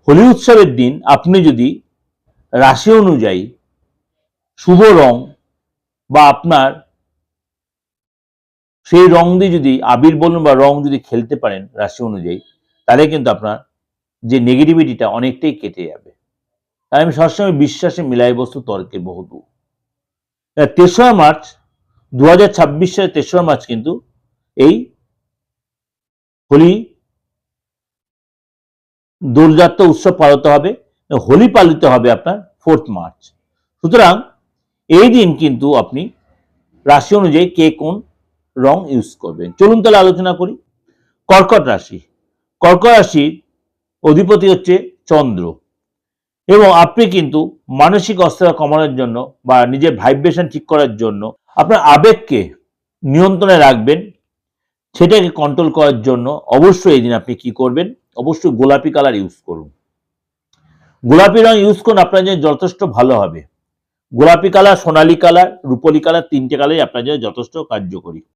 হোলি উৎসবের দিন আপনি যদি রাশি অনুযায়ী শুভ রং বা আপনার সেই রং দিয়ে যদি আবির বলুন বা রং যদি খেলতে পারেন রাশি অনুযায়ী, তাহলে কিন্তু আপনার যে নেগেটিভিটিটা অনেকটাই কেটে যাবে। তাই আমি সবসময় বিশ্বাসে মিলাই বস্তু তর্কে বহুদূর। ৩রা মার্চ 2026 সালের ৩রা মার্চ কিন্তু এই হোলি দোলযাত্রা উৎসব পালিত হবে। হোলি পালিত হবে আপনার 4th মার্চ। সুতরাং এই দিন কিন্তু আপনি রাশি অনুযায়ী কে কোন রং ইউজ করবেন। চলুন তাহলে আলোচনা করি। কর্কট রাশি। কর্কট রাশির অধিপতি হচ্ছে চন্দ্র, এবং আপনি কিন্তু মানসিক অস্থিরতা কমানোর জন্য বা নিজের ভাইব্রেশন ঠিক করার জন্য আপনার আবেগকে নিয়ন্ত্রণে রাখবেন। সেটাকে কন্ট্রোল করার জন্য অবশ্যই এই দিন আপনি কি করবেন, অবশ্যই গোলাপি কালার ইউজ করুন। গোলাপি রং ইউজ করুন, আপনার জন্য যথেষ্ট ভালো হবে। গোলাপি কালার, সোনালী কালার, রূপলি কালার, 3টে কালারই আপনার জন্য যথেষ্ট কার্যকরী।